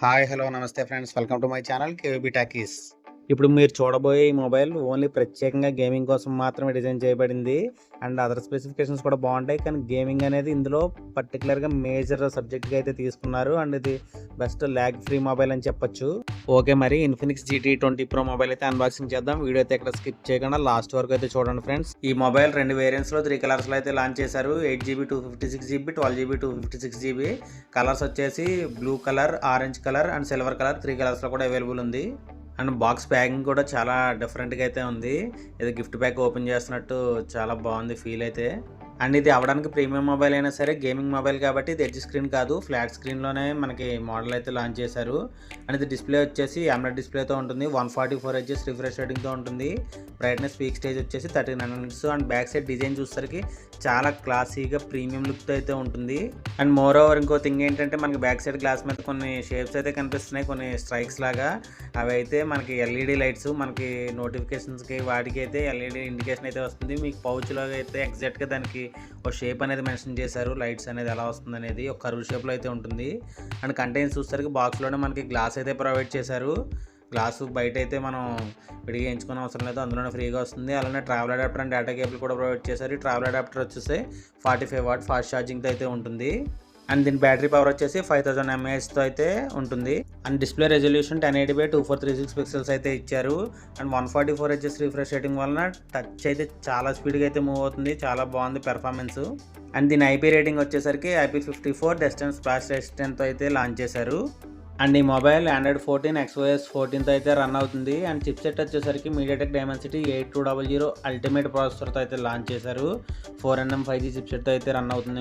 Hi hello నమస్తే friends, welcome to my channel KVB talkies. ఇప్పుడు మీరు చూడబోయే ఈ మొబైల్ ఓన్లీ ప్రత్యేకంగా గేమింగ్ కోసం మాత్రమే డిజైన్ చేయబడింది. అండ్ అదర్ స్పెసిఫికేషన్స్ కూడా బాగుంటాయి, కానీ గేమింగ్ అనేది ఇందులో పర్టికులర్గా మేజర్ సబ్జెక్ట్గా అయితే తీసుకున్నారు. అండ్ ఇది బెస్ట్ ల్యాగ్ ఫ్రీ మొబైల్ అని చెప్పొచ్చు. ఓకే, మరి ఇన్ఫినిక్స్ GT20 Pro మొబైల్ అయితే అన్బాక్సింగ్ చేద్దాం. వీడియో అయితే ఎక్కడ స్కిప్ చేయకుండా లాస్ట్ వరకు అయితే చూడండి ఫ్రెండ్స్. ఈ మొబైల్ 2 వేరియంట్స్లో 3 కలర్స్లో అయితే లాంచ్ చేశారు. 8GB 256GB 12GB 256GB. Colours వచ్చేసి blue colour, orange colour and silver colour 3 కలర్స్లో కూడా అవైలబుల్ ఉంది. అండ్ బాక్స్ ప్యాకింగ్ కూడా చాలా డిఫరెంట్గా అయితే ఉంది. ఇది గిఫ్ట్ ప్యాక్ ఓపెన్ చేస్తున్నట్టు చాలా బాగుంది ఫీల్ అయితే. అండ్ ఇది అవడానికి ప్రీమియం మొబైల్ అయినా సరే గేమింగ్ మొబైల్ కాబట్టి ఇది ఎడ్జ్ స్క్రీన్ కాదు, ఫ్లాట్ స్క్రీన్లోనే మనకి మోడల్ అయితే లాంచ్ చేశారు. అండ్ ఇది డిస్ప్లే వచ్చేసి AMOLED డిస్ప్లేతో ఉంటుంది. 144 Hz రిఫ్రెష్ రేటింగ్తో ఉంటుంది. బ్రైట్నెస్ పీక్ స్టేజ్ వచ్చేసి 39 nits. And back side design చూసేసరికి చాలా క్లాసీగా ప్రీమియం లుక్తో అయితే ఉంటుంది. అండ్ మోర్ ఓవర్ ఇంకో థింగ్ ఏంటంటే మనకి బ్యాక్ సైడ్ గ్లాస్ మీద కొన్ని షేప్స్ అయితే కనిపిస్తున్నాయి, కొన్ని స్ట్రైక్స్ లాగా. అవి అయితే మనకి LED లైట్స్, మనకి నోటిఫికేషన్స్కి వాటికి అయితే LED ఇండికేషన్ అయితే వస్తుంది. మీకు పౌచ్లో అయితే ఎగ్జాక్ట్గా దానికి ఒక షేప్ అనేది మెన్షన్ చేశారు. లైట్స్ అనేది ఎలా వస్తుంది అనేది ఒక కర్వ్ షేప్లో అయితే ఉంటుంది. అండ్ కంటైనర్స్ చూసేసరికి బాక్స్లోనే మనకి గ్లాస్ అయితే ప్రొవైడ్ చేశారు. గ్లాసు బయట అయితే మనం విడిగా ఎంచుకునే అవసరం లేదు, అందులోనే ఫ్రీగా వస్తుంది. అలానే travel adapter and data cable కూడా ప్రొవైడ్ చేశారు. ఈ ట్రావెల్ అడాప్టర్ వచ్చేసి 45 వాట్ ఫాస్ట్ ఛార్జింగ్తో అయితే ఉంటుంది. అండ్ దీని బ్యాటరీ పవర్ వచ్చేసి 5000 mAhతో అయితే ఉంటుంది. And display resolution 1080x2436 pixels అయితే ఇచ్చారు. అండ్ 144 Hz రిఫ్రెష్ రేటింగ్ వలన టచ్ అయితే చాలా స్పీడ్గా అయితే మూవ్ అవుతుంది. చాలా బాగుంది పెర్ఫార్మెన్స్. అండ్ దీని IP రేటింగ్ వచ్చేసరికి IP54 డిస్టెన్స్ స్పాష్ రెసిస్టెంట్తో అయితే లాంచ్ చేశారు. అండ్ ఈ మొబైల్ Android 14 XOS 14తో అయితే రన్ అవుతుంది. అండ్ చిప్సెట్ వచ్చేసరికి MediaTek Dimensity 8200 అల్టిమేట్ ప్రాసెసర్తో అయితే లాంచ్ చేశారు. 4nm 5G చిప్సెట్తో అయితే రన్ అవుతుంది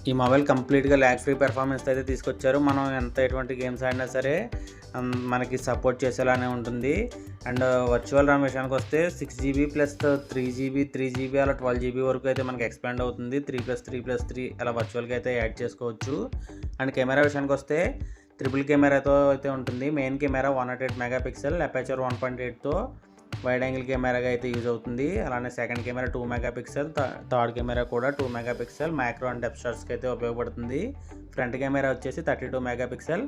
ఈ మొబైల్ కంప్లీట్గా ల్యాగ్ ఫ్రీ పెర్ఫార్మెన్స్ అయితే తీసుకొచ్చారు. మనం ఎటువంటి గేమ్స్ ఆడినా సరే మనకి సపోర్ట్ చేసేలానే ఉంటుంది. అండ్ వర్చువల్ ర్యామ్ విషయానికి వస్తే 6GB + 3GB అలా 12GB వరకు అయితే మనకి ఎక్స్పాండ్ అవుతుంది. 3+3+3 అలా వర్చువల్గా అయితే యాడ్ చేసుకోవచ్చు. అండ్ కెమెరా విషయానికి వస్తే ట్రిపుల్ కెమెరాతో అయితే ఉంటుంది. మెయిన్ కెమెరా 108 మెగాపిక్సెల్, అపర్చర్ 1.8తో వైడ్ యాంగిల్ కెమెరాగా అయితే యూజ్ అవుతుంది. అలానే second camera 2 megapixel, third camera కూడా 2 మెగాపిక్సెల్ మ్యాక్రో అండ్ డెప్త్ షాట్స్కి అయితే ఉపయోగపడుతుంది. ఫ్రంట్ కెమెరా వచ్చేసి 32 మెగాపిక్సెల్,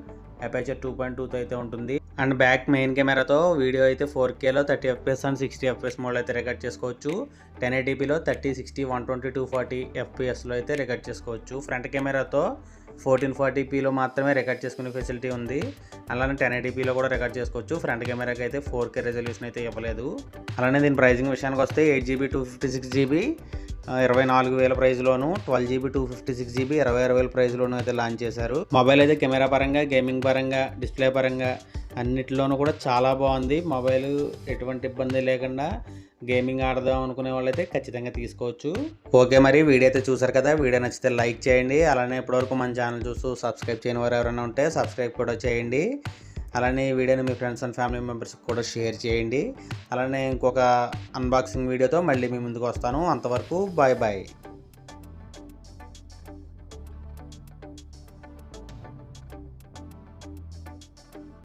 అపర్చర్ 2.2తో అయితే ఉంటుంది. అండ్ బ్యాక్ మెయిన్ కెమెరాతో వీడియో అయితే 4Kలో 30 FPS అండ్ 60 FPS మోడ్లో అయితే రికార్డ్ చేసుకోవచ్చు. 1080pలో 30, 60, 120, 240 FPSలో అయితే రికార్డ్ చేసుకోవచ్చు. ఫ్రంట్ కెమెరాతో 1440pలో మాత్రమే రికార్డ్ చేసుకునే ఫెసిలిటీ ఉంది. అలానే 1080pలో కూడా రికార్డ్ చేసుకోవచ్చు. ఫ్రంట్ కెమెరాకి అయితే 4K రెజల్యూషన్ అయితే ఇవ్వలేదు. అలానే దీని ప్రైజింగ్ విషయానికి వస్తే 8GB 256GB 24,000 ప్రైజ్లోను, 12GB 256GB 26,000 ప్రైజ్లోను అయితే లాంచ్ చేశారు. మొబైల్ అయితే కెమెరా పరంగా, గేమింగ్ పరంగా, డిస్ప్లే పరంగా అన్నిటిలోనూ కూడా చాలా బాగుంది. మొబైల్ ఎటువంటి ఇబ్బంది లేకుండా గేమింగ్ ఆడదాం అనుకునే వాళ్ళైతే ఖచ్చితంగా తీసుకోవచ్చు. ఓకే, మరి వీడియో అయితే చూసారు కదా. వీడియో నచ్చితే లైక్ చేయండి. అలానే ఇప్పటివరకు మన ఛానల్ చూస్తూ సబ్స్క్రైబ్ చేయని వారు ఎవరైనా ఉంటే సబ్స్క్రైబ్ కూడా చేయండి. అలానే ఈ వీడియోని మీ ఫ్రెండ్స్ అండ్ ఫ్యామిలీ మెంబర్స్కి కూడా షేర్ చేయండి. అలానే ఇంకొక అన్బాక్సింగ్ వీడియోతో మళ్ళీ మీ ముందుకు వస్తాను. అంతవరకు బాయ్ బాయ్.